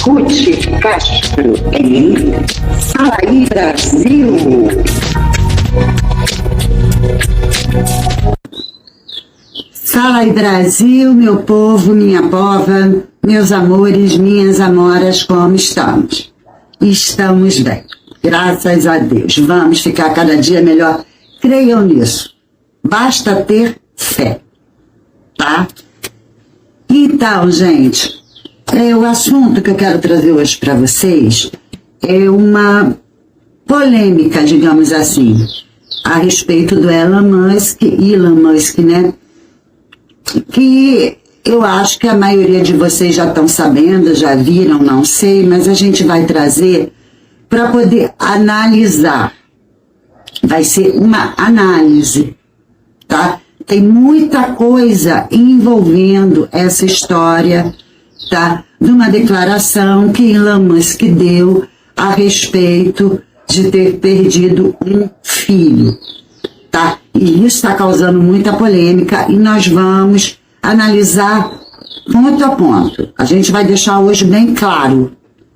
Ruth Castro em Fala aí Brasil. Fala aí Brasil, meu povo, minha pova, meus amores, minhas amoras, como estamos? Estamos bem, graças a Deus. Vamos ficar cada dia melhor, creiam nisso. Basta ter fé, tá? Então, gente, o assunto que eu quero trazer hoje para vocês é uma polêmica, digamos assim, a respeito do Elon Musk, né? Que eu acho que a maioria de vocês já estão sabendo, já viram, não sei, mas a gente vai trazer para poder analisar. Vai ser uma análise, tá? Tem muita coisa envolvendo essa história, tá? De uma declaração que Elon Musk deu a respeito de ter perdido um filho, tá? E isso está causando muita polêmica e nós vamos analisar ponto a ponto. A gente vai deixar hoje bem claro,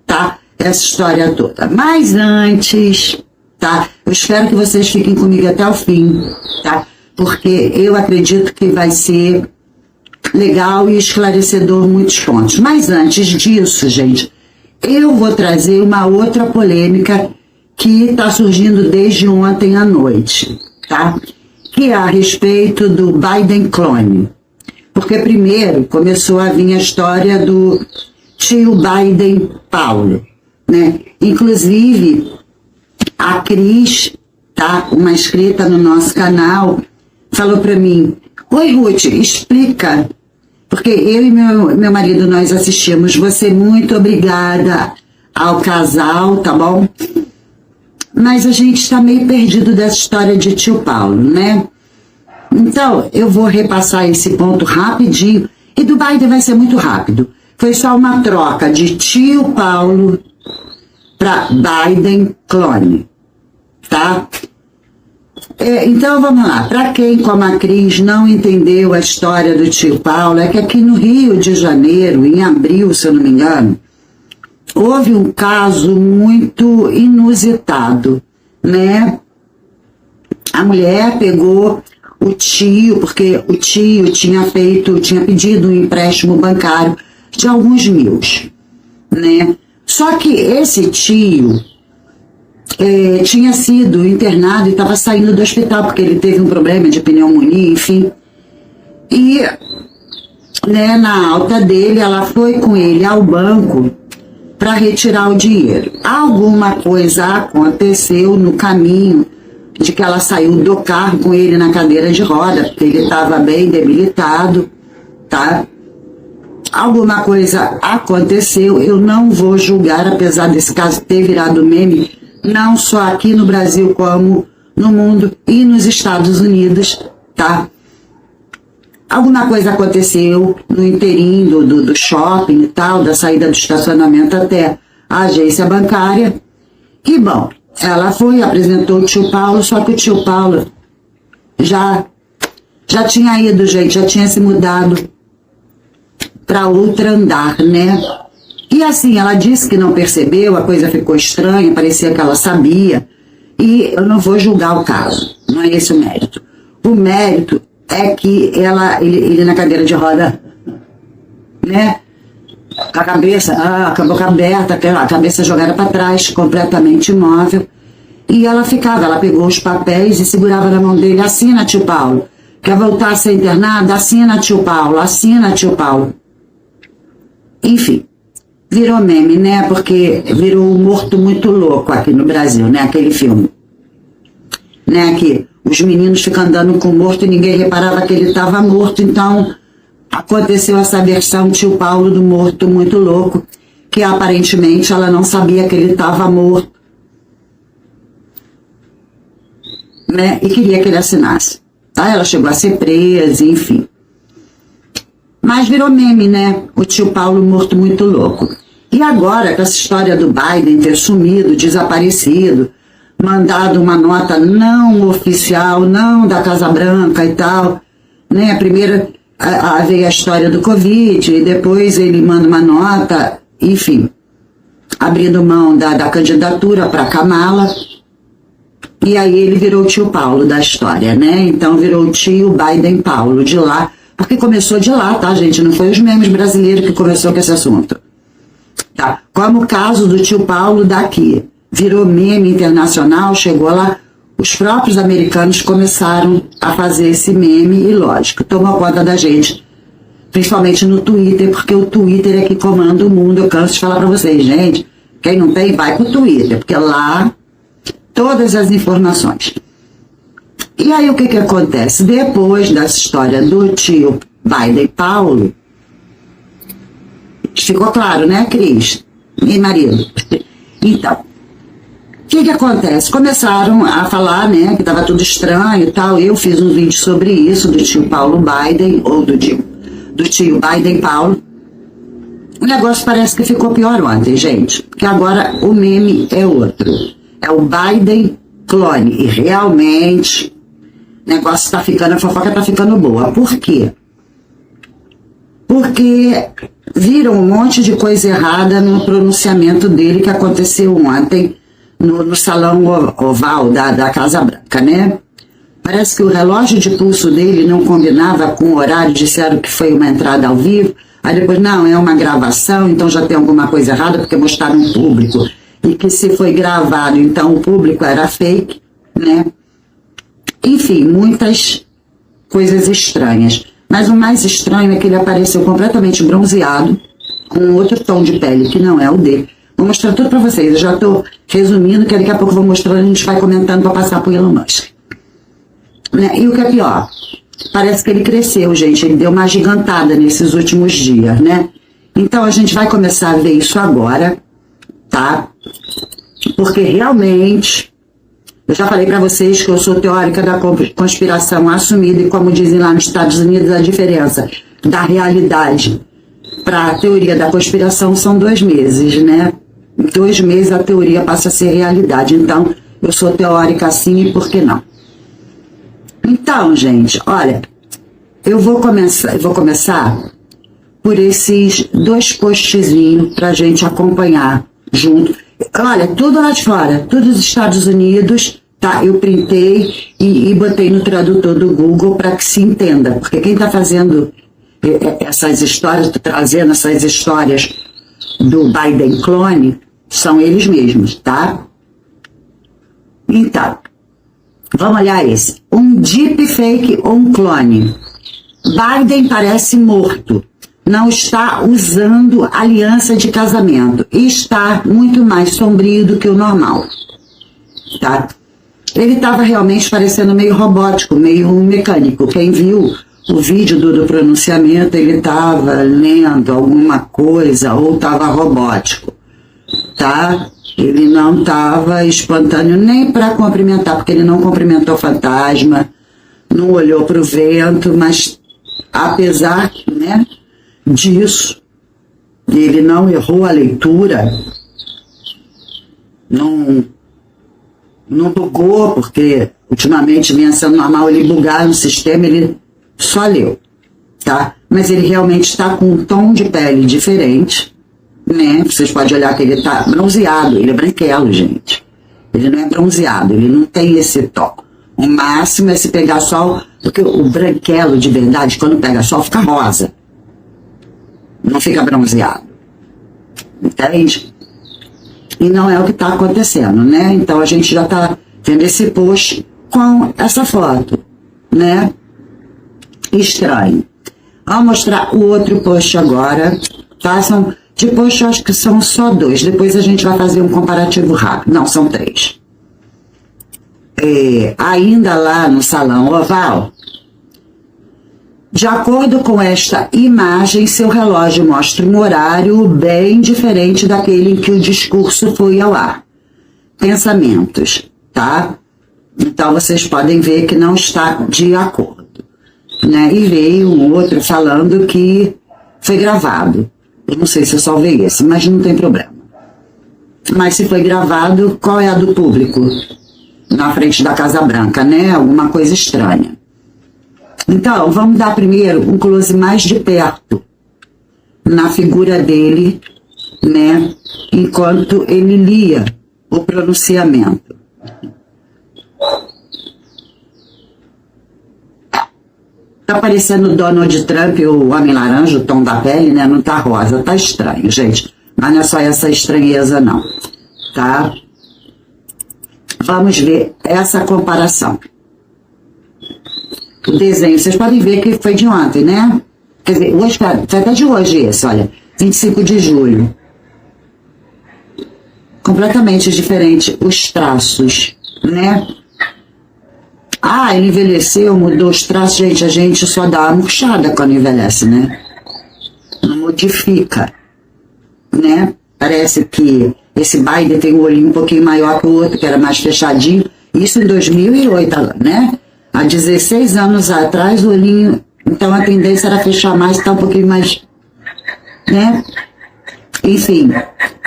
tá? Essa história toda. Mas antes, tá? Eu espero que vocês fiquem comigo até o fim, tá? Porque eu acredito que vai ser legal e esclarecedor muitos pontos. Mas antes disso, gente, eu vou trazer uma outra polêmica que está surgindo desde ontem à noite, tá? Que é a respeito do Biden clone. Porque primeiro começou a vir a história do tio Biden Paulo, né? Inclusive, a Cris, tá? Uma inscrita no nosso canal, falou para mim: oi Ruth, explica, porque eu e meu marido, nós assistimos você, muito obrigada ao casal, tá bom? Mas a gente está meio perdido dessa história de tio Paulo, né? Então, eu vou repassar esse ponto rapidinho, e do Biden vai ser muito rápido. Foi só uma troca de tio Paulo para Biden clone, tá? Então vamos lá, para quem como a Cris não entendeu a história do tio Paulo, é que aqui no Rio de Janeiro, em abril, se eu não me engano, houve um caso muito inusitado, né? A mulher pegou o tio, porque o tio tinha pedido um empréstimo bancário de alguns mil, né? Só que esse tio tinha sido internado e estava saindo do hospital, porque ele teve um problema de pneumonia, enfim. E, né, na alta dele, ela foi com ele ao banco para retirar o dinheiro. Alguma coisa aconteceu no caminho de que ela saiu do carro com ele na cadeira de roda, porque ele estava bem debilitado, tá? Alguma coisa aconteceu, eu não vou julgar, apesar desse caso ter virado meme, não só aqui no Brasil, como no mundo e nos Estados Unidos, tá? Alguma coisa aconteceu no inteirinho do shopping e tal, da saída do estacionamento até a agência bancária. E, bom, ela foi, apresentou o tio Paulo, só que o tio Paulo já tinha ido, gente, já tinha se mudado para outro andar, né? E assim, ela disse que não percebeu, a coisa ficou estranha, parecia que ela sabia, e eu não vou julgar o caso, não é esse o mérito. O mérito é que ele na cadeira de roda, né, com a cabeça, com a boca aberta, a cabeça jogada para trás, completamente imóvel, e ela pegou os papéis e segurava na mão dele: assina, tio Paulo, quer voltar a ser internada? Assina, tio Paulo, assina, tio Paulo. Enfim, virou meme, né? Porque virou um Morto Muito Louco aqui no Brasil, né? Aquele filme, né? Que os meninos ficam andando com o morto e ninguém reparava que ele estava morto. Então, aconteceu essa versão tio Paulo do Morto Muito Louco, que aparentemente ela não sabia que ele estava morto, né? E queria que ele assinasse. Tá? Ela chegou a ser presa, enfim. Mas virou meme, né? O tio Paulo Morto Muito Louco. E agora, com essa história do Biden ter sumido, desaparecido, mandado uma nota não oficial, não da Casa Branca e tal, né? veio a história do Covid, e depois ele manda uma nota, enfim, abrindo mão da candidatura para Kamala, e aí ele virou o tio Paulo da história, né? Então virou o tio Biden Paulo de lá, porque começou de lá, tá, gente? Não foi os memes brasileiros que começou com esse assunto. Tá? Como o caso do tio Paulo daqui. Virou meme internacional, chegou lá, os próprios americanos começaram a fazer esse meme e, lógico, tomou conta da gente. Principalmente no Twitter, porque o Twitter é que comanda o mundo. Eu canso de falar pra vocês, gente. Quem não tem, vai pro Twitter, porque lá todas as informações. E aí o que acontece? Depois dessa história do tio Biden Paulo, ficou claro, né, Cris? E marido. Então, o que acontece? Começaram a falar, né, que estava tudo estranho e tal. Eu fiz um vídeo sobre isso, do tio Paulo Biden, ou do tio Biden Paulo. O negócio parece que ficou pior ontem, gente. Porque agora o meme é outro. É o Biden clone. E realmente, o negócio tá ficando, a fofoca tá ficando boa. Por quê? Porque viram um monte de coisa errada no pronunciamento dele que aconteceu ontem no salão oval da Casa Branca, né? Parece que o relógio de pulso dele não combinava com o horário, disseram que foi uma entrada ao vivo, aí depois, não, é uma gravação, então já tem alguma coisa errada, porque mostraram um público, e que se foi gravado, então o público era fake, né? Enfim, muitas coisas estranhas. Mas o mais estranho é que ele apareceu completamente bronzeado, com outro tom de pele que não é o dele. Vou mostrar tudo pra vocês. Eu já tô resumindo, que daqui a pouco eu vou mostrando, a gente vai comentando pra passar pro Elon Musk. Né? E o que é pior? Parece que ele cresceu, gente. Ele deu uma gigantada nesses últimos dias, né? Então a gente vai começar a ver isso agora, tá? Porque realmente, eu já falei pra vocês que eu sou teórica da conspiração assumida, e como dizem lá nos Estados Unidos, a diferença da realidade para a teoria da conspiração são 2 meses, né? Em 2 meses a teoria passa a ser realidade. Então, eu sou teórica assim, e por que não? Então, gente, olha, eu vou começar por esses 2 postzinhos pra gente acompanhar junto. Olha, tudo lá de fora, tudo dos Estados Unidos, tá? Eu printei e botei no tradutor do Google para que se entenda, porque quem tá fazendo essas histórias, trazendo essas histórias do Biden clone, são eles mesmos, tá? Então, vamos olhar esse. Um deepfake ou um clone. Biden parece morto. Não está usando aliança de casamento. E está muito mais sombrio do que o normal. Tá? Ele estava realmente parecendo meio robótico, meio mecânico. Quem viu o vídeo do pronunciamento, ele estava lendo alguma coisa ou estava robótico. Tá? Ele não estava espontâneo nem para cumprimentar, porque ele não cumprimentou fantasma, não olhou para o vento, mas apesar, né, disso, ele não errou a leitura, não bugou, porque ultimamente vinha sendo normal ele bugar no sistema, ele só leu, tá? Mas ele realmente está com um tom de pele diferente, né? Vocês podem olhar que ele está bronzeado, ele é branquelo, gente. Ele não é bronzeado, ele não tem esse tom. O máximo é se pegar sol, porque o branquelo de verdade, quando pega sol, fica rosa. Não fica bronzeado. Entende? E não é o que está acontecendo, né? Então a gente já está vendo esse post com essa foto, né? Estranho. Vou mostrar o outro post agora. Façam, de post eu acho que são só 2. Depois a gente vai fazer um comparativo rápido. Não, são 3. Ainda lá no salão oval, de acordo com esta imagem, seu relógio mostra um horário bem diferente daquele em que o discurso foi ao ar. Pensamentos, tá? Então vocês podem ver que não está de acordo, né? E veio um outro falando que foi gravado. Eu não sei se eu salvei esse, mas não tem problema. Mas se foi gravado, qual é a do público? Na frente da Casa Branca, né? Alguma coisa estranha. Então, vamos dar primeiro um close mais de perto na figura dele, né? Enquanto ele lia o pronunciamento. Tá parecendo o Donald Trump, o homem laranja, o tom da pele, né? Não tá rosa, tá estranho, gente. Mas não é só essa estranheza, não. Tá? Vamos ver essa comparação. O desenho, vocês podem ver que foi de ontem, né? Quer dizer, hoje, foi até de hoje esse, olha. 25 de julho. Completamente diferente os traços, né? Ah, ele envelheceu, mudou os traços. Gente, a gente só dá uma murchada quando envelhece, né? Não modifica, né? Parece que esse Biden tem um olhinho um pouquinho maior que o outro, que era mais fechadinho. Isso em 2008, né? Há 16 anos atrás, o olhinho... Então, a tendência era fechar mais, tá um pouquinho mais... né? Enfim,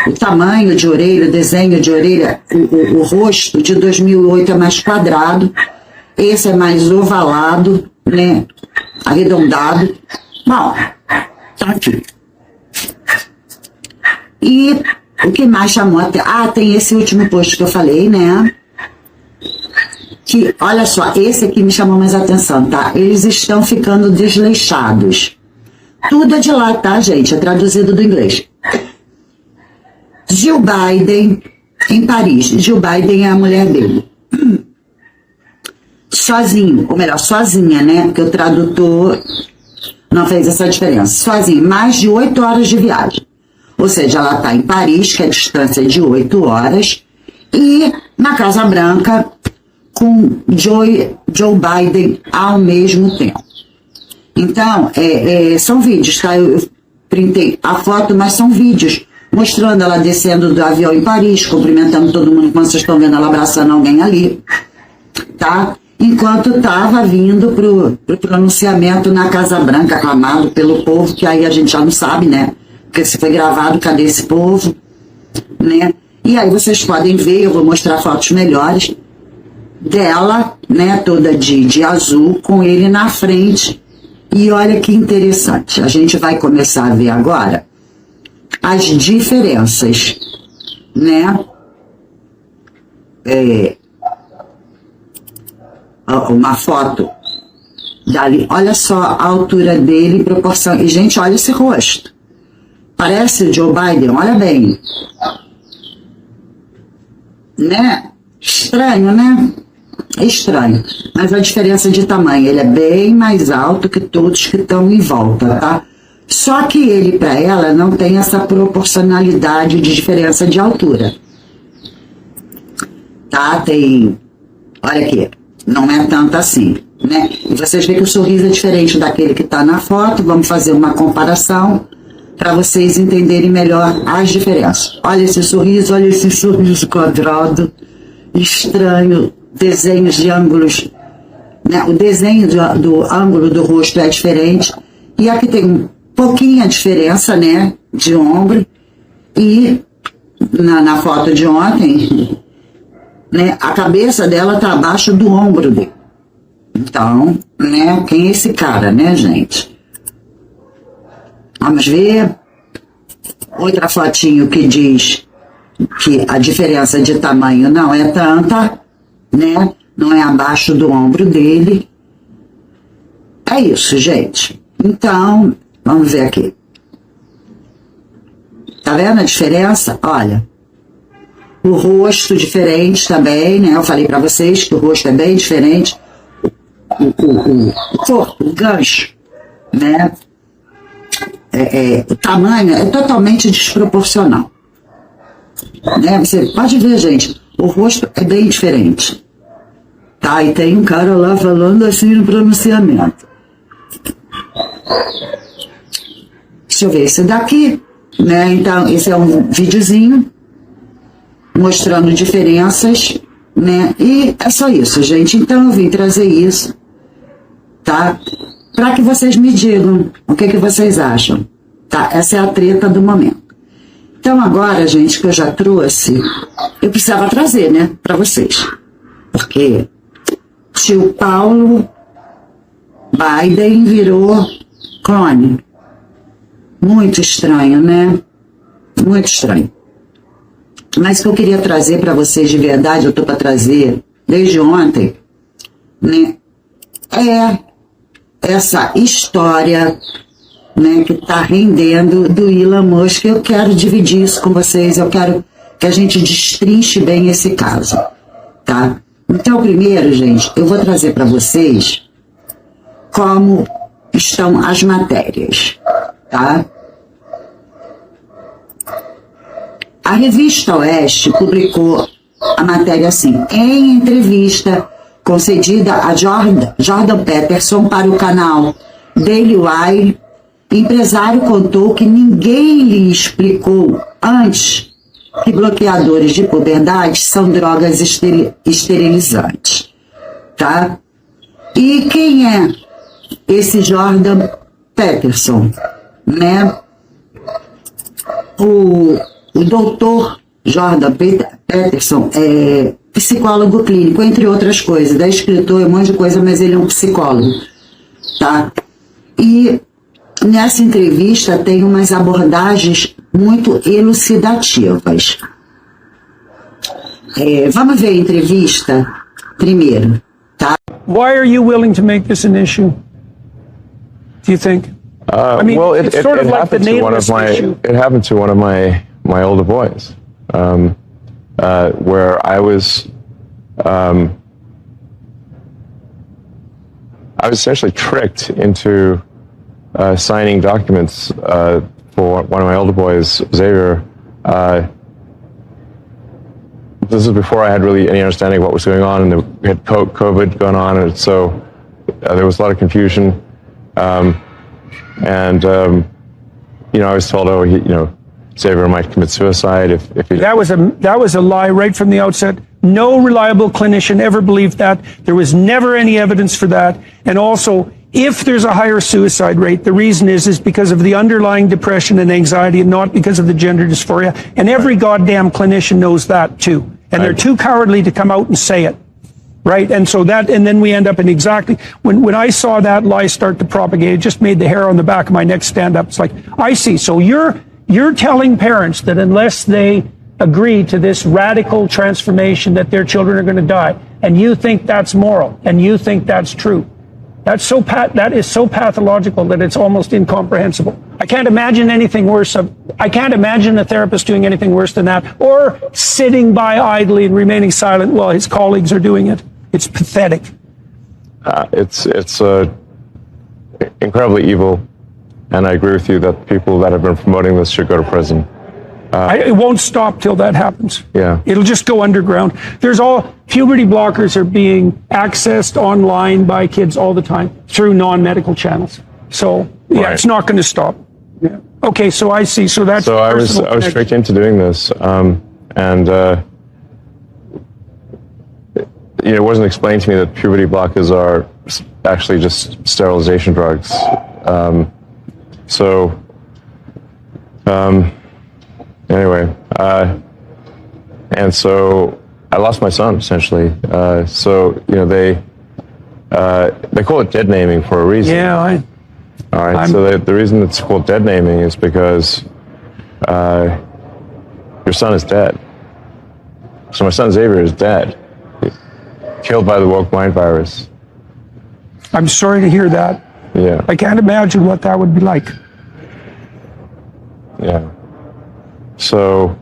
o tamanho de orelha, o desenho de orelha, o rosto de 2008 é mais quadrado. Esse é mais ovalado, né? Arredondado. Bom, tá aqui. E o que mais chamou até... Ah, tem esse último post que eu falei, né? Que, olha só, esse aqui me chamou mais atenção, tá? Eles estão ficando desleixados. Tudo é de lá, tá, gente? É traduzido do inglês. Jill Biden, em Paris. Jill Biden é a mulher dele. Sozinho, ou melhor, sozinha, né? Porque o tradutor não fez essa diferença. Sozinha, mais de 8 horas de viagem. Ou seja, ela está em Paris, que é a distância de 8 horas, e na Casa Branca com Joe Biden ao mesmo tempo. Então, são vídeos, tá? Eu printei a foto, mas são vídeos mostrando ela descendo do avião em Paris, cumprimentando todo mundo, enquanto vocês estão vendo ela abraçando alguém ali, tá? Enquanto estava vindo pro pronunciamento na Casa Branca, aclamado pelo povo, que aí a gente já não sabe, né? Porque se foi gravado, cadê esse povo, né? E aí vocês podem ver, eu vou mostrar fotos melhores dela, né? Toda de azul, com ele na frente. E olha que interessante, a gente vai começar a ver agora as diferenças, né? Uma foto dali, olha só a altura dele, proporção, e gente, olha esse rosto, parece o Joe Biden, olha bem, né? Estranho, né? Estranho, mas a diferença de tamanho, ele é bem mais alto que todos que estão em volta, tá? Só que ele, para ela, não tem essa proporcionalidade de diferença de altura, tá? Tem, olha aqui, não é tanto assim, né? E vocês veem que o sorriso é diferente daquele que está na foto. Vamos fazer uma comparação para vocês entenderem melhor as diferenças. Olha esse sorriso quadrado, estranho, desenhos de ângulos, né? O desenho do ângulo do rosto é diferente. E aqui tem um pouquinho a diferença, né? De ombro. E na foto de ontem, né, a cabeça dela está abaixo do ombro dele. Então, né, quem é esse cara, né, gente? Vamos ver outra fotinho que diz que a diferença de tamanho não é tanta, né? Não é abaixo do ombro dele. É isso, gente. Então, vamos ver aqui. Tá vendo a diferença? Olha. O rosto diferente também, né? Eu falei pra vocês que o rosto é bem diferente. O corpo, o gancho, né? O tamanho é totalmente desproporcional. Né? Você pode ver, gente, o rosto é bem diferente. Tá? E tem um cara lá falando assim no pronunciamento. Deixa eu ver esse daqui, né? Então, esse é um videozinho mostrando diferenças, né? E é só isso, gente. Então eu vim trazer isso, tá? Para que vocês me digam o que vocês acham, tá? Essa é a treta do momento. Então agora, gente, que eu já trouxe, eu precisava trazer, né? Para vocês. Porque tio Paulo Biden virou clone. Muito estranho, né? Muito estranho. Mas o que eu queria trazer para vocês de verdade, eu tô para trazer desde ontem, né? É essa história, né, que está rendendo do Elon Musk. Eu quero dividir isso com vocês, eu quero que a gente destrinche bem esse caso, tá? Então, primeiro, gente, eu vou trazer para vocês como estão as matérias, tá? A revista Oeste publicou a matéria assim: em entrevista concedida a Jordan Peterson para o canal Daily Wire, empresário contou que ninguém lhe explicou antes que bloqueadores de puberdade são drogas esterilizantes, tá? E quem é esse Jordan Peterson, né? O doutor Jordan Peterson é psicólogo clínico, entre outras coisas, é escritor, um monte de coisa, mas ele é um psicólogo, tá? E nessa entrevista tem umas abordagens muito elucidativas. Vamos ver a entrevista primeiro, tá? Why are you willing to make this an issue? Do you think? I mean, well, it's sort of like the nameless issue. It happened to one of my older boys, where I was essentially tricked into signing documents for one of my older boys, Xavier. This is before I had really any understanding of what was going on, and we had COVID going on, and so there was a lot of confusion. I was told, Xavier might commit suicide if he... That was a lie right from the outset. No reliable clinician ever believed that. There was never any evidence for that. And also, if there's a higher suicide rate, the reason is because of the underlying depression and anxiety, and not because of the gender dysphoria. And every goddamn clinician knows that too. And they're too cowardly to come out and say it. Right? And so and then we end up in exactly, when I saw that lie start to propagate, it just made the hair on the back of my neck stand up. It's like, I see. So you're telling parents that unless they agree to this radical transformation, that their children are going to die, and you think that's moral, and you think that's true. That is so pathological that it's almost incomprehensible. I can't imagine anything worse. I can't imagine a therapist doing anything worse than that, or sitting by idly and remaining silent while his colleagues are doing it. It's pathetic. It's incredibly evil, and I agree with you that people that have been promoting this should go to prison. It won't stop till that happens. Yeah. It'll just go underground. Puberty blockers are being accessed online by kids all the time through non-medical channels. So, yeah, right. It's not going to stop. Yeah. Okay, so I see. So that's... So I was tricked into doing this, it wasn't explained to me that puberty blockers are actually just sterilization drugs. Anyway, and so I lost my son essentially. They call it dead naming for a reason. Yeah. All right. So the reason it's called dead naming is because your son is dead. So my son Xavier is dead, killed by the woke mind virus. I'm sorry to hear that. Yeah. I can't imagine what that would be like. Yeah. So.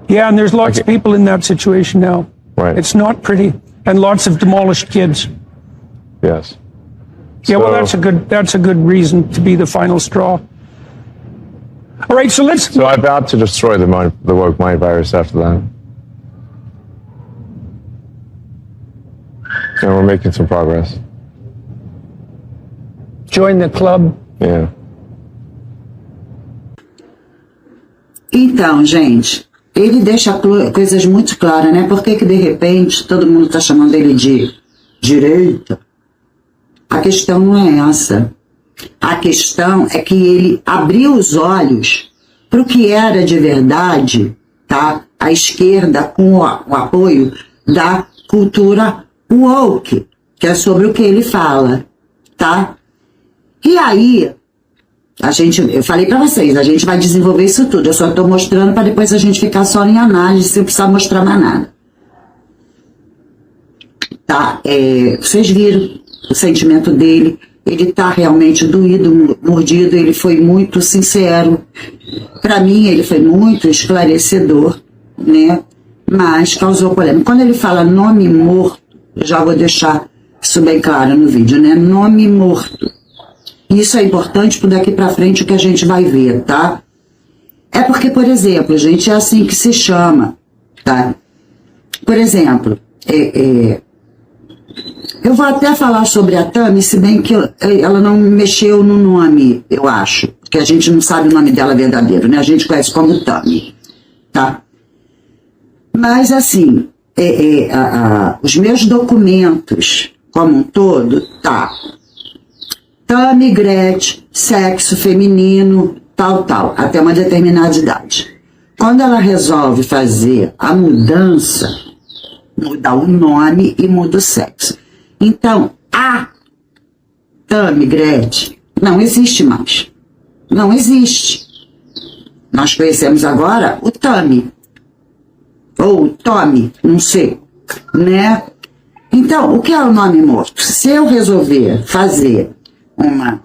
Yeah, and there's lots of people in that situation now. Right. It's not pretty, and lots of demolished kids. Yes. Yeah, well, that's a good reason to be the final straw. All right, so I vowed to destroy the woke mind virus after that. And we're making some progress. Join the club. Yeah. Então, gente, ele deixa coisas muito claras, né? Por que de repente todo mundo está chamando ele de direita? A questão não é essa. A questão é que ele abriu os olhos para o que era de verdade, tá? A esquerda com o apoio da cultura woke, que é sobre o que ele fala, tá? E aí, eu falei pra vocês, a gente vai desenvolver isso tudo, eu só tô mostrando para depois a gente ficar só em análise, sem precisar mostrar mais nada. Tá? Vocês viram o sentimento dele, ele tá realmente doído, mordido, ele foi muito sincero. Para mim, ele foi muito esclarecedor, né? Mas causou polêmica. Quando ele fala nome morto, eu já vou deixar isso bem claro no vídeo, né? Nome morto. Isso é importante por daqui para frente o que a gente vai ver, tá? É porque, por exemplo, gente, é assim que se chama, tá? Por exemplo, eu vou até falar sobre a Tami, se bem que ela não mexeu no nome, eu acho, porque a gente não sabe o nome dela verdadeiro, né? A gente conhece como Tami, tá? Mas, assim, os meus documentos, como um todo, tá? Tami Gretchen, sexo feminino, tal, até uma determinada idade. Quando ela resolve fazer a mudança, muda o nome e muda o sexo. Então, a Tami Gretchen não existe mais. Não existe. Nós conhecemos agora o Tami. Ou o Tommy, não sei. Né? Então, o que é o nome morto? Se eu resolver fazer uma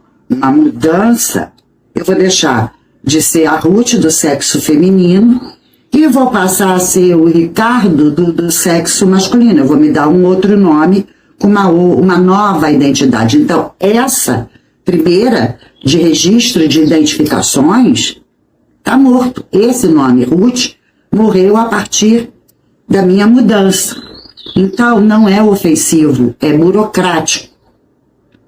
mudança, eu vou deixar de ser a Ruth do sexo feminino e vou passar a ser o Ricardo do sexo masculino. Eu vou me dar um outro nome com uma nova identidade. Então, essa primeira de registro de identificações está morto. Esse nome, Ruth, morreu a partir da minha mudança. Então, não é ofensivo, é burocrático.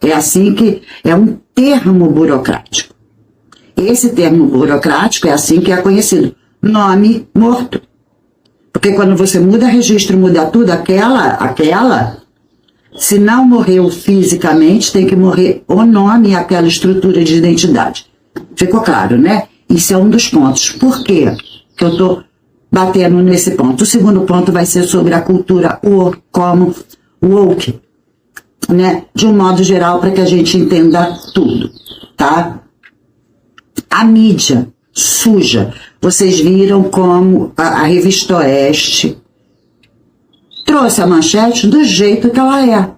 É assim que é um termo burocrático. Esse termo burocrático é assim que é conhecido. Nome morto. Porque quando você muda registro, muda tudo, aquela, se não morreu fisicamente, tem que morrer o nome e aquela estrutura de identidade. Ficou claro, né? Isso é um dos pontos. Por quê que eu estou batendo nesse ponto? O segundo ponto vai ser sobre a cultura como woke, né? De um modo geral, para que a gente entenda tudo, tá? A mídia suja. Vocês viram como a Revista Oeste trouxe a manchete do jeito que ela é.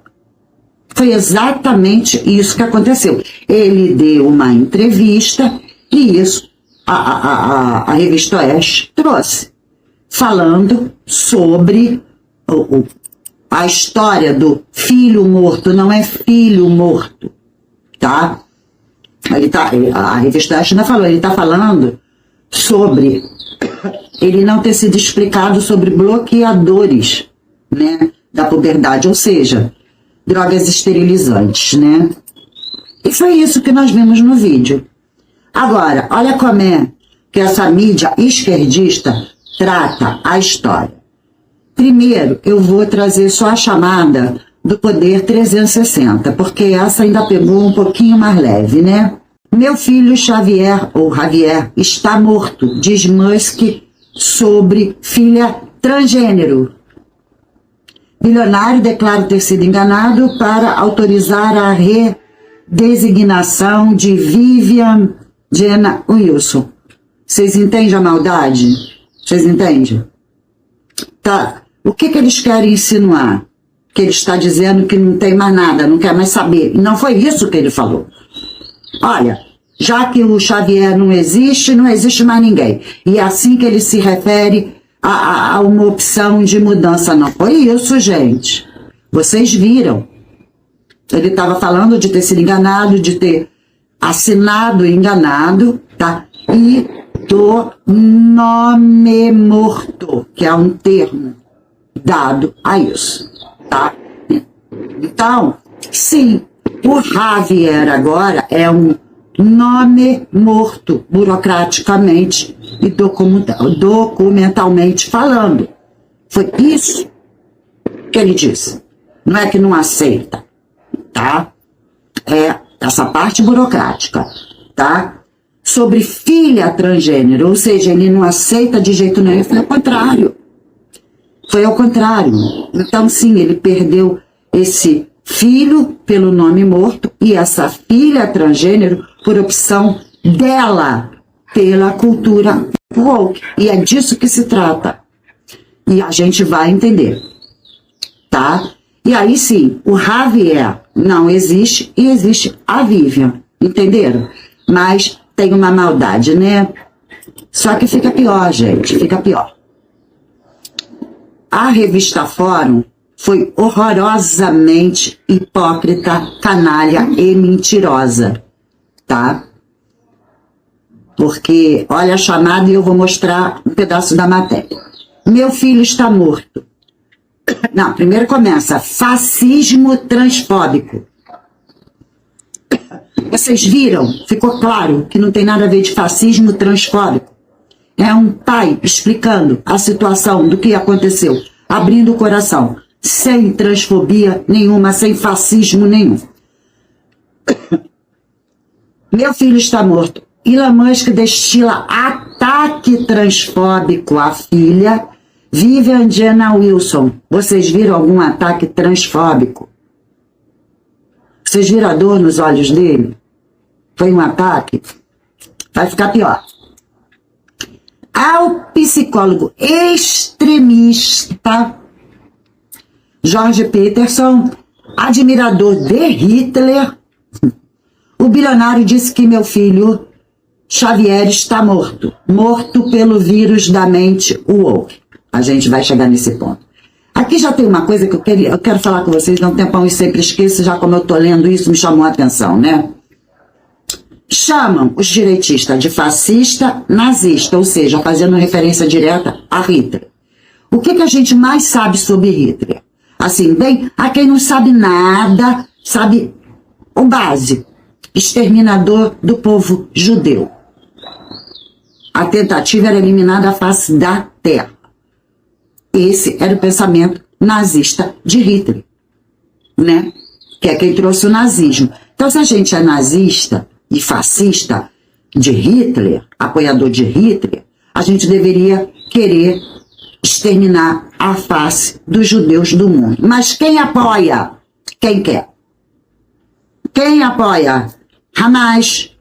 Foi exatamente isso que aconteceu. Ele deu uma entrevista e isso a Revista Oeste trouxe, falando sobre a história do filho morto. Não é filho morto, tá? A Revista Oeste ainda falou, ele está falando sobre ele não ter sido explicado sobre bloqueadores, né, da puberdade, ou seja, drogas esterilizantes, né? E foi isso que nós vimos no vídeo. Agora, olha como é que essa mídia esquerdista trata a história. Primeiro, eu vou trazer só a chamada do Poder 360, porque essa ainda pegou um pouquinho mais leve, né? Meu filho Xavier, ou Javier, está morto, diz Musk sobre filha transgênero. Bilionário declara ter sido enganado para autorizar a redesignação de Vivian Jenna Wilson. Vocês entendem a maldade? Vocês entendem? Tá. O que eles querem insinuar? Que ele está dizendo que não tem mais nada, não quer mais saber. Não foi isso que ele falou. Olha, já que o Xavier não existe mais ninguém. E é assim que ele se refere a uma opção de mudança. Não foi isso, gente. Vocês viram. Ele estava falando de ter sido enganado, de ter assinado enganado, tá? E do nome morto, que é um termo dado a isso, tá? Então, sim, o Javier agora é um nome morto, burocraticamente e documentalmente falando. Foi isso que ele disse. Não é que não aceita, tá? É essa parte burocrática, tá? Sobre filha transgênero, ou seja, ele não aceita de jeito nenhum, foi ao contrário. Foi ao contrário. Então, sim, ele perdeu esse filho pelo nome morto e essa filha transgênero por opção dela pela cultura woke. E é disso que se trata. E a gente vai entender, tá? E aí sim, o Javier não existe e existe a Vivian, entenderam? Mas tem uma maldade, né? Só que fica pior, gente, fica pior. A revista Fórum foi horrorosamente hipócrita, canalha e mentirosa, tá? Porque, olha a chamada e eu vou mostrar um pedaço da matéria. Meu filho está morto. Não, primeiro começa, fascismo transfóbico. Vocês viram? Ficou claro que não tem nada a ver de fascismo transfóbico. É um pai explicando a situação do que aconteceu, abrindo o coração, sem transfobia nenhuma, sem fascismo nenhum. Meu filho está morto. Elon Musk destila ataque transfóbico à filha Vivian Jenna Wilson. Vocês viram algum ataque transfóbico? Vocês viram a dor nos olhos dele? Foi um ataque? Vai ficar pior. Ao psicólogo extremista Jorge Peterson, admirador de Hitler, o bilionário disse que meu filho Xavier está morto. Morto pelo vírus da mente woke. A gente vai chegar nesse ponto. Aqui já tem uma coisa que eu quero falar com vocês há um tempão e sempre esqueço, já como eu estou lendo isso, me chamou a atenção, né? Chamam os direitistas de fascista, nazista, ou seja, fazendo referência direta a Hitler. O que a gente mais sabe sobre Hitler? Assim, bem, a quem não sabe nada, sabe o básico. Exterminador do povo judeu. A tentativa era eliminar da face da terra. Esse era o pensamento nazista de Hitler, né? Que é quem trouxe o nazismo. Então, se a gente é nazista e fascista de Hitler, apoiador de Hitler, a gente deveria querer exterminar a face dos judeus do mundo. Mas quem apoia? Quem quer? Quem apoia? Hamas.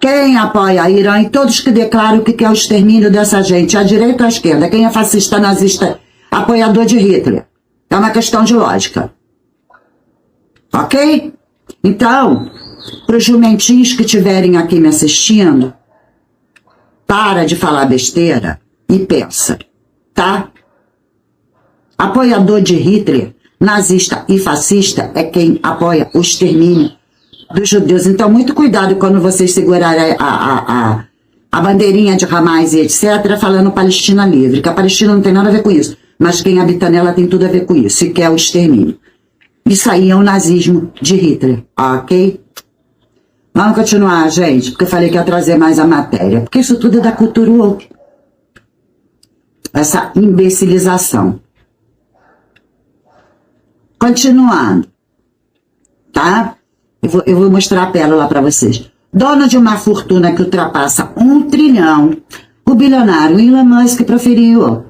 Quem apoia Irã e todos que declaram que quer o extermínio dessa gente, à direita ou à esquerda, quem é fascista, nazista, apoiador de Hitler? É uma questão de lógica. Ok? Então, para os jumentinhos que estiverem aqui me assistindo, para de falar besteira e pensa, tá? Apoiador de Hitler, nazista e fascista é quem apoia o extermínio dos judeus. Então, muito cuidado quando vocês segurarem a bandeirinha de Hamas e etc., falando Palestina livre, que a Palestina não tem nada a ver com isso, mas quem habita nela tem tudo a ver com isso, e quer o extermínio. Isso aí é o nazismo de Hitler, ok? Vamos continuar, gente, porque eu falei que ia trazer mais a matéria, porque isso tudo é da cultura woke. Essa imbecilização. Continuando, tá? Eu vou mostrar a pérola para vocês. Dono de uma fortuna que ultrapassa 1 trilhão, o bilionário Elon Musk proferiu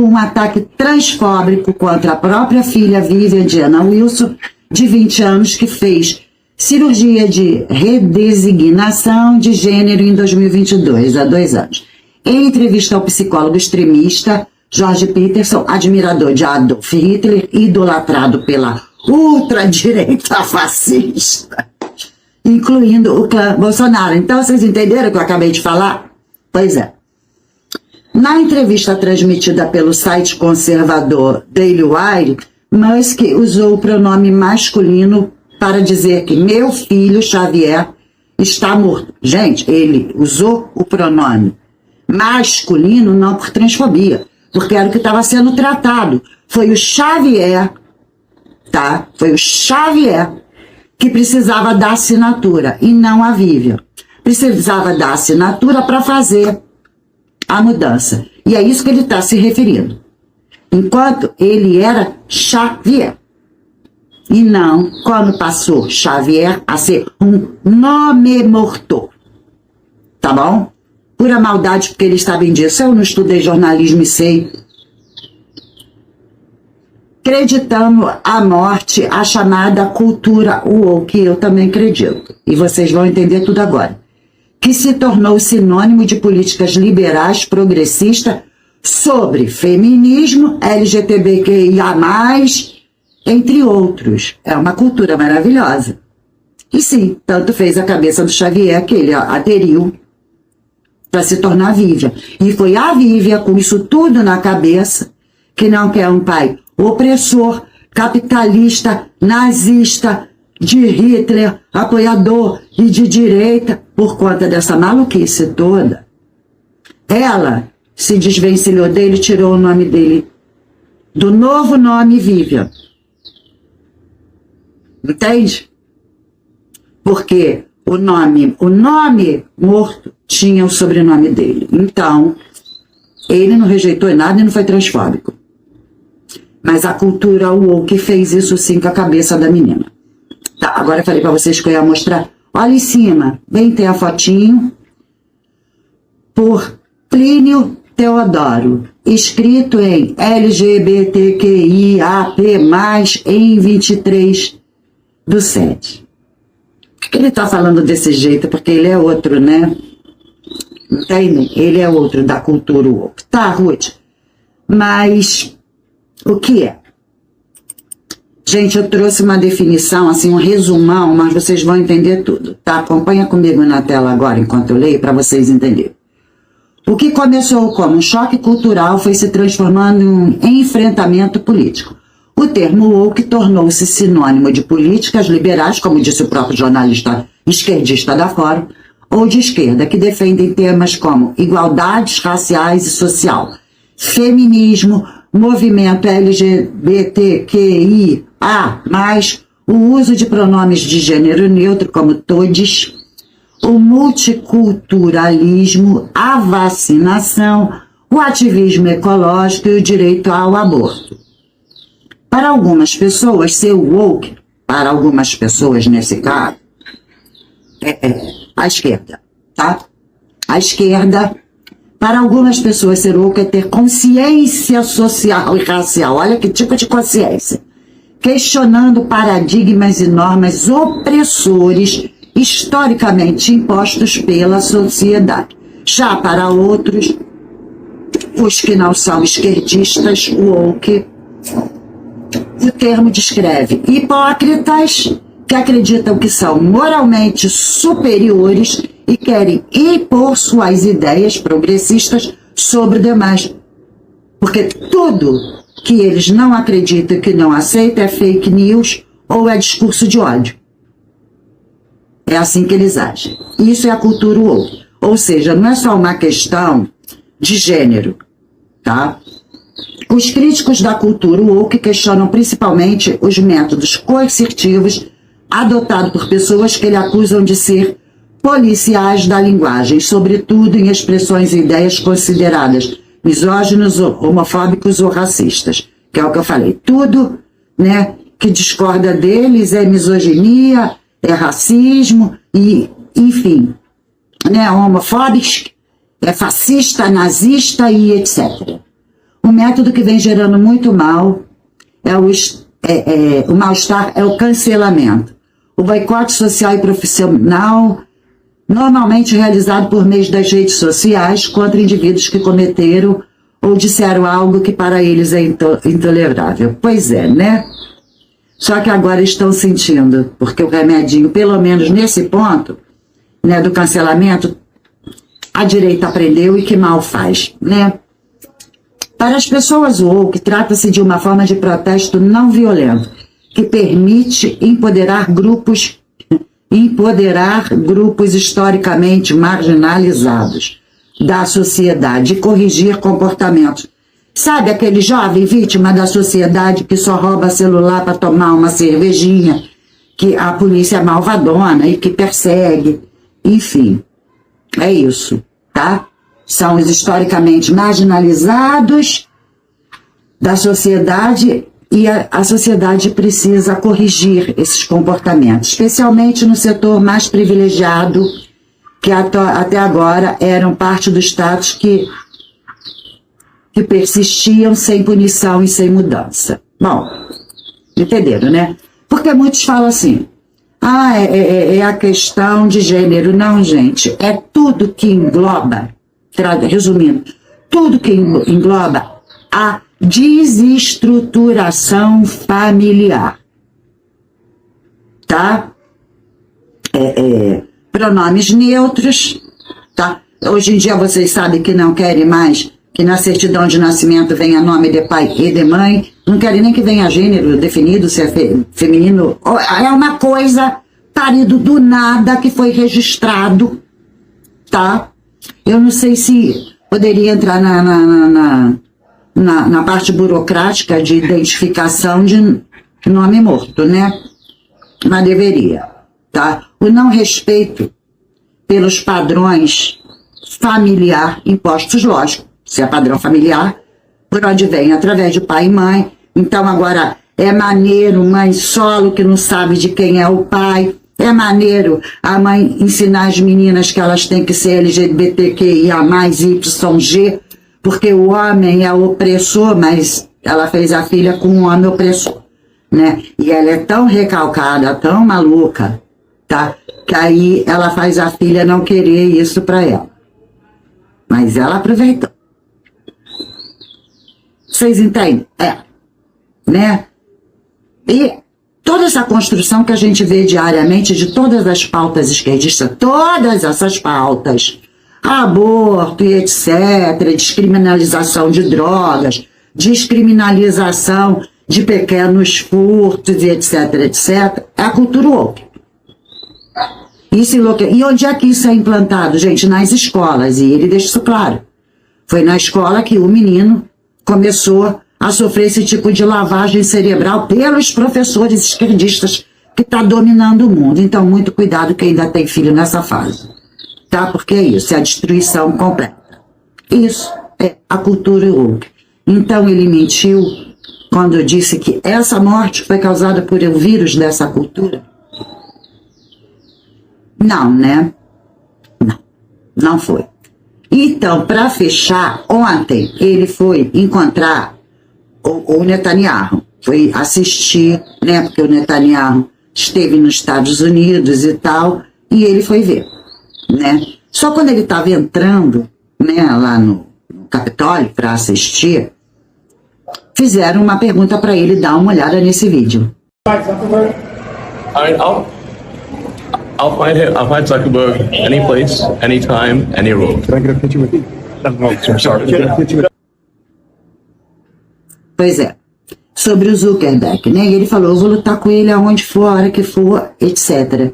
um ataque transfóbico contra a própria filha Vivian Jenna Wilson, de 20 anos, que fez cirurgia de redesignação de gênero em 2022, há 2 anos. Em entrevista ao psicólogo extremista Jorge Peterson, admirador de Adolf Hitler, idolatrado pela ultradireita fascista, incluindo o clã Bolsonaro. Então, vocês entenderam o que eu acabei de falar? Pois é. Na entrevista transmitida pelo site conservador Daily Wire, Musk usou o pronome masculino para dizer que meu filho Xavier está morto. Gente, ele usou o pronome masculino não por transfobia, porque era o que estava sendo tratado. Foi o Xavier, tá? Foi o Xavier que precisava da assinatura e não a Vivian. Precisava da assinatura para fazer a mudança. E é isso que ele está se referindo. Enquanto ele era Xavier. E não quando passou Xavier a ser um nome morto. Tá bom? Pura maldade, porque eles sabem disso. Eu não estudei jornalismo e sei. acreditamos a morte, a chamada cultura woke, que eu também acredito, e vocês vão entender tudo agora, que se tornou sinônimo de políticas liberais progressistas sobre feminismo, LGBTQIA+, entre outros. É uma cultura maravilhosa. E sim, tanto fez a cabeça do Xavier que ele aderiu para se tornar Vivian. E foi a Vivian, com isso tudo na cabeça, que não quer um pai opressor, capitalista, nazista, de Hitler, apoiador e de direita, por conta dessa maluquice toda. Ela se desvencilhou dele e tirou o nome dele, do novo nome Vivian. Entende? Porque o nome morto tinha o sobrenome dele. Então, ele não rejeitou nada e não foi transfóbico. Mas a cultura woke fez isso sim com a cabeça da menina. Tá, agora eu falei pra vocês que eu ia mostrar. Olha em cima, bem tem a fotinho. Por Plínio Teodoro. Escrito em LGBTQIAP+, em 23/7. Por que ele tá falando desse jeito? Porque ele é outro, né? Entende? Ele é outro da cultura woke. Tá, Ruth? Mas o que é? Gente, eu trouxe uma definição, assim, um resumão, mas vocês vão entender tudo, tá? Acompanha comigo na tela agora, enquanto eu leio, para vocês entenderem. O que começou como um choque cultural foi se transformando em um enfrentamento político. O termo woke tornou-se sinônimo de políticas liberais, como disse o próprio jornalista esquerdista da Fórum, ou de esquerda, que defendem temas como igualdades raciais e social, feminismo, movimento LGBTQIA+, o uso de pronomes de gênero neutro, como todes, o multiculturalismo, a vacinação, o ativismo ecológico e o direito ao aborto. Para algumas pessoas, ser woke, para algumas pessoas nesse caso, a esquerda, tá? A esquerda, para algumas pessoas, ser woke é ter consciência social e racial. Olha que tipo de consciência. Questionando paradigmas e normas opressores historicamente impostos pela sociedade. Já para outros, os que não são esquerdistas, woke, o termo descreve hipócritas que acreditam que são moralmente superiores e querem impor suas ideias progressistas sobre os demais. Porque tudo que eles não acreditam e que não aceitam é fake news ou é discurso de ódio. É assim que eles agem. Isso é a cultura woke. Ou seja, não é só uma questão de gênero, tá? Os críticos da cultura woke questionam principalmente os métodos coercitivos adotados por pessoas que ele acusam de ser policiais da linguagem, sobretudo em expressões e ideias consideradas misóginos, homofóbicos ou racistas, que é o que eu falei. Tudo, né, que discorda deles é misoginia, é racismo e, enfim, né, homofóbico, é fascista, nazista e etc. O método que vem gerando muito mal o mal-estar é o cancelamento. O boicote social e profissional, normalmente realizado por meio das redes sociais contra indivíduos que cometeram ou disseram algo que para eles é intolerável. Pois é, né? Só que agora estão sentindo, porque o remedinho, pelo menos nesse ponto, né, do cancelamento, a direita aprendeu e que mal faz, né? Para as pessoas woke, trata-se de uma forma de protesto não violento, que permite empoderar grupos historicamente marginalizados da sociedade e corrigir comportamentos. Sabe aquele jovem vítima da sociedade que só rouba celular para tomar uma cervejinha, que a polícia é malvadona e que persegue, enfim, é isso, tá? São os historicamente marginalizados da sociedade e a sociedade precisa corrigir esses comportamentos, especialmente no setor mais privilegiado, que até agora eram parte do status que persistiam sem punição e sem mudança. Bom, entenderam, né? Porque muitos falam assim, é a questão de gênero. Não, gente, é tudo que engloba, resumindo, tudo que engloba a desestruturação familiar, tá? Pronomes neutros, tá? Hoje em dia vocês sabem que não querem mais que na certidão de nascimento venha nome de pai e de mãe, não querem nem que venha gênero definido, se é feminino, é uma coisa parido do nada que foi registrado, tá? Eu não sei se poderia entrar na parte burocrática de identificação de nome morto, né? Mas deveria, tá? O não respeito pelos padrões familiar impostos, lógico, se é padrão familiar, por onde vem? Através de pai e mãe. Então agora é maneiro mãe solo que não sabe de quem é o pai, é maneiro a mãe ensinar as meninas que elas têm que ser LGBTQIA+, YG, porque o homem é opressor, mas ela fez a filha com um homem opressor, né? E ela é tão recalcada, tão maluca, tá? Que aí ela faz a filha não querer isso pra ela. Mas ela aproveitou. Vocês entendem? Né? E toda essa construção que a gente vê diariamente de todas as pautas esquerdistas, todas essas pautas, aborto e etc., descriminalização de drogas, descriminalização de pequenos furtos e etc., etc., é a cultura woke. E onde é que isso é implantado, gente? Nas escolas, e ele deixa isso claro. Foi na escola que o menino começou a sofrer esse tipo de lavagem cerebral pelos professores esquerdistas que está dominando o mundo. Então, muito cuidado quem ainda tem filho nessa fase, tá? Porque é isso, é a destruição completa. Isso é a cultura woke. Então, ele mentiu quando disse que essa morte foi causada por o vírus dessa cultura. Não, né? Não foi. Então, para fechar, ontem ele foi encontrar o Netanyahu, foi assistir, né? Porque o Netanyahu esteve nos Estados Unidos e tal, e ele foi ver, né? Só quando ele estava entrando, né, lá no Capitólio para assistir, fizeram uma pergunta para ele dar uma olhada nesse vídeo. I'll find Zuckerberg any place, anytime, any room. Can I get a picture with you? No, sir, sorry. Can I get a picture with Pois é, sobre o Zuckerberg, né? E ele falou, eu vou lutar com ele aonde for, a hora que for, etc.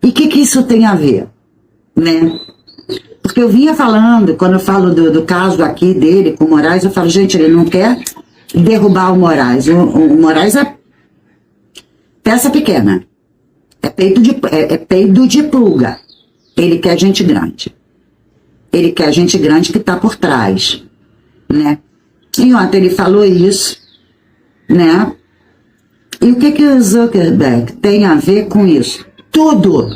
E o que isso tem a ver, né? Porque eu vinha falando, quando eu falo do caso aqui dele com o Moraes, eu falo, gente, ele não quer derrubar o Moraes. O Moraes é peça pequena. É peido de pulga. Ele quer gente grande. Ele quer gente grande que está por trás, né? E ontem ele falou isso, né? E o que o Zuckerberg tem a ver com isso? Tudo,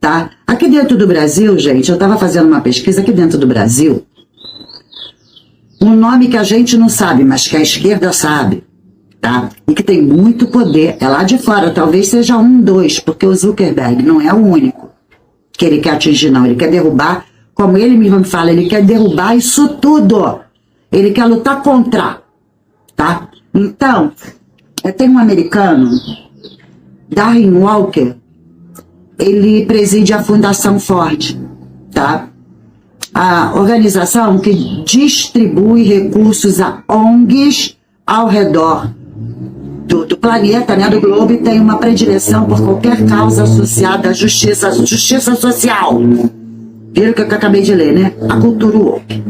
tá? Aqui dentro do Brasil, gente, eu estava fazendo uma pesquisa aqui dentro do Brasil, um nome que a gente não sabe, mas que a esquerda sabe, tá? E que tem muito poder, é lá de fora, talvez seja 1, 2, porque o Zuckerberg não é o único que ele quer atingir, não. Ele quer derrubar, como ele mesmo fala, ele quer derrubar isso tudo. Ele quer lutar contra, tá? Então, tem um americano, Darren Walker, ele preside a Fundação Ford, tá? A organização que distribui recursos a ONGs ao redor do planeta, né, do globo, e tem uma predileção por qualquer causa associada à justiça social. Viram o que eu acabei de ler, né? A cultura woke.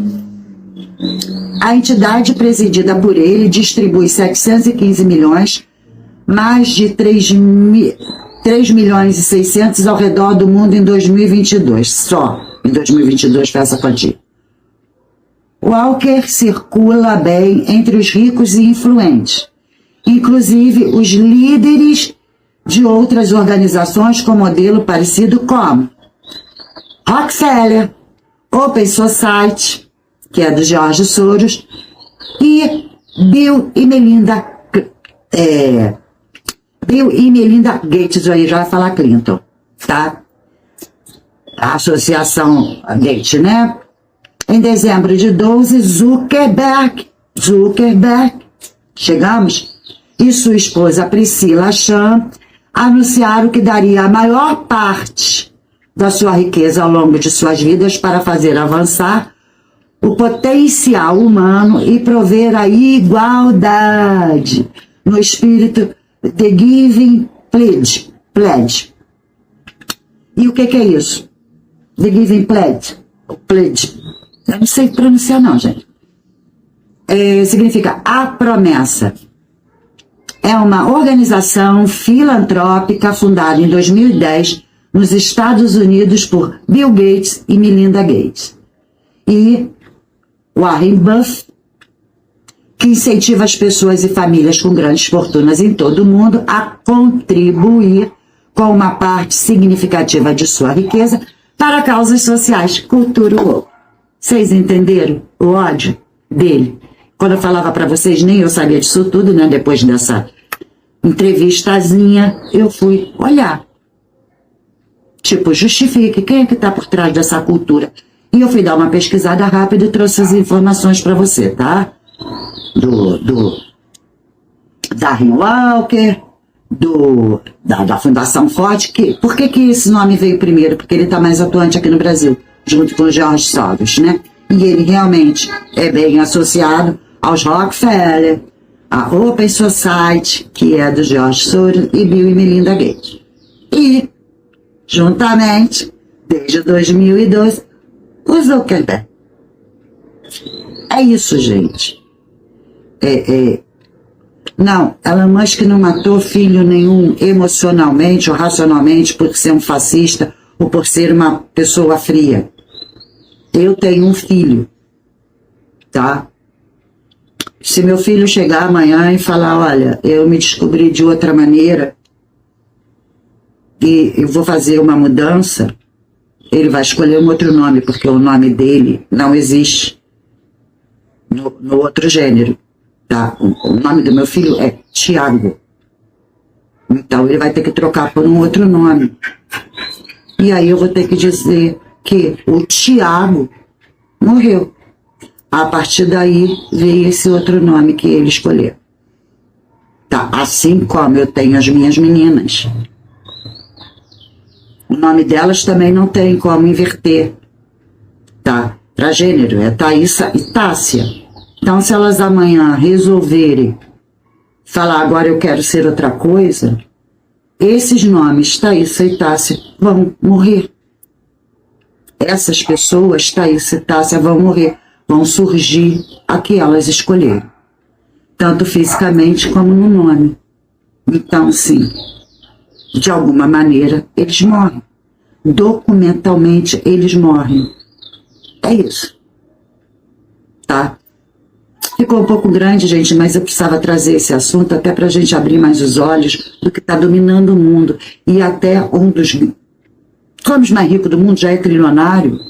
A entidade presidida por ele distribui 715 milhões, mais de 3 milhões e 600 ao redor do mundo em 2022. Só em 2022 foi essa quantia. Walker circula bem entre os ricos e influentes, inclusive os líderes de outras organizações com modelo parecido como Rockefeller, Open Society, que é do George Soros, e Bill e Melinda Gates, aí já vai falar Clinton, tá? A associação Gates, né? Em dezembro de 12, Zuckerberg, chegamos, e sua esposa Priscilla Chan anunciaram que daria a maior parte da sua riqueza ao longo de suas vidas para fazer avançar o potencial humano e prover a igualdade no espírito The Giving Pledge. E o que é isso? The Giving Pledge. Eu não sei pronunciar não, gente. Significa a promessa. É uma organização filantrópica fundada em 2010 nos Estados Unidos por Bill Gates e Melinda Gates. E Warren Buffett, que incentiva as pessoas e famílias com grandes fortunas em todo o mundo a contribuir com uma parte significativa de sua riqueza para causas sociais, cultura ou outro. Vocês entenderam o ódio dele? Quando eu falava para vocês, nem eu sabia disso tudo, né? Depois dessa entrevistazinha, eu fui olhar. Tipo, justifique quem é que está por trás dessa cultura. E eu fui dar uma pesquisada rápida e trouxe as informações para você, tá? Do Darren Walker, da Fundação Ford. Por que esse nome veio primeiro? Porque ele está mais atuante aqui no Brasil, junto com o George Soros, né? E ele realmente é bem associado aos Rockefeller, a Open Society, que é do George Soros, e Bill e Melinda Gates. E, juntamente, desde 2012, o Zuckerberg. É isso, gente. Não, Elon Musk não matou filho nenhum emocionalmente ou racionalmente por ser um fascista ou por ser uma pessoa fria. Eu tenho um filho, tá? Se meu filho chegar amanhã e falar, olha, eu me descobri de outra maneira e eu vou fazer uma mudança, ele vai escolher um outro nome, porque o nome dele não existe no outro gênero, tá? O nome do meu filho é Tiago. Então ele vai ter que trocar por um outro nome. E aí eu vou ter que dizer que o Tiago morreu. A partir daí veio esse outro nome que ele escolheu. Tá? Assim como eu tenho as minhas meninas. O nome delas também não tem como inverter. Tá? Para gênero, é Thaísa e Tássia. Então, se elas amanhã resolverem falar, agora eu quero ser outra coisa, esses nomes, Thaísa e Tássia, vão morrer. Essas pessoas, Thaísa e Tássia, vão morrer. Vão surgir a que elas escolheram. Tanto fisicamente como no nome. Então, sim, de alguma maneira, eles morrem. Documentalmente, eles morrem. É isso. Tá? Ficou um pouco grande, gente, mas eu precisava trazer esse assunto até para a gente abrir mais os olhos do que está dominando o mundo. E até um dos homens mais ricos do mundo, já é trilionário,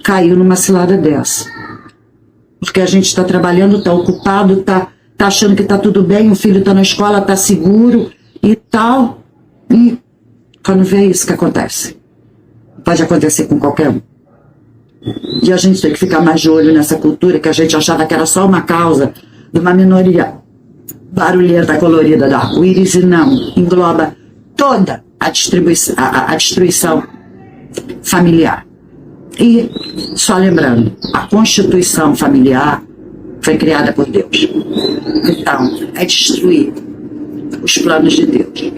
caiu numa cilada dessa. Porque a gente está trabalhando, está ocupado, está achando que está tudo bem, o filho está na escola, está seguro e tal. E quando vê isso que acontece. Pode acontecer com qualquer um. E a gente tem que ficar mais de olho nessa cultura que a gente achava que era só uma causa de uma minoria barulhenta, colorida do arco-íris, e não, engloba toda a destruição familiar. E, só lembrando, a Constituição familiar foi criada por Deus. Então, é destruir os planos de Deus.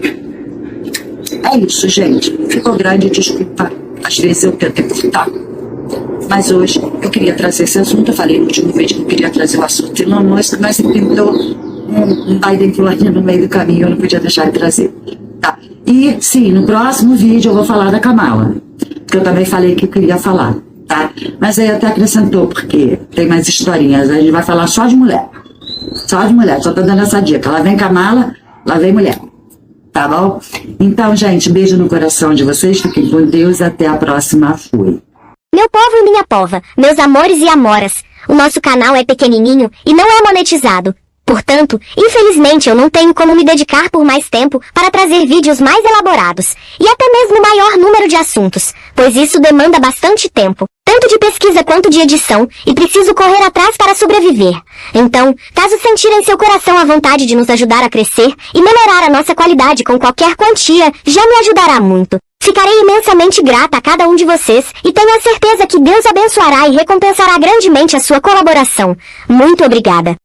É isso, gente. Ficou grande, desculpa. Às vezes eu tento encurtar. Mas hoje eu queria trazer esse assunto. Eu falei no último vídeo que eu queria trazer o assunto de Elon Musk, mas pintou um Biden Florida no meio do caminho. Eu não podia deixar de trazer. Tá? E, sim, no próximo vídeo eu vou falar da Kamala. Que eu também falei que eu queria falar, tá? Mas aí até acrescentou, porque tem mais historinhas. A gente vai falar só de mulher. Só de mulher. Só tô dando essa dica. Lá vem Kamala, lá vem mulher. Tá bom? Então, gente, beijo no coração de vocês. Fiquem com Deus. Até a próxima. Fui. Meu povo e minha pova, meus amores e amoras, o nosso canal é pequenininho e não é monetizado. Portanto, infelizmente eu não tenho como me dedicar por mais tempo para trazer vídeos mais elaborados, e até mesmo maior número de assuntos, pois isso demanda bastante tempo, tanto de pesquisa quanto de edição, e preciso correr atrás para sobreviver. Então, caso sentirem seu coração à vontade de nos ajudar a crescer e melhorar a nossa qualidade com qualquer quantia, já me ajudará muito. Ficarei imensamente grata a cada um de vocês e tenho a certeza que Deus abençoará e recompensará grandemente a sua colaboração. Muito obrigada.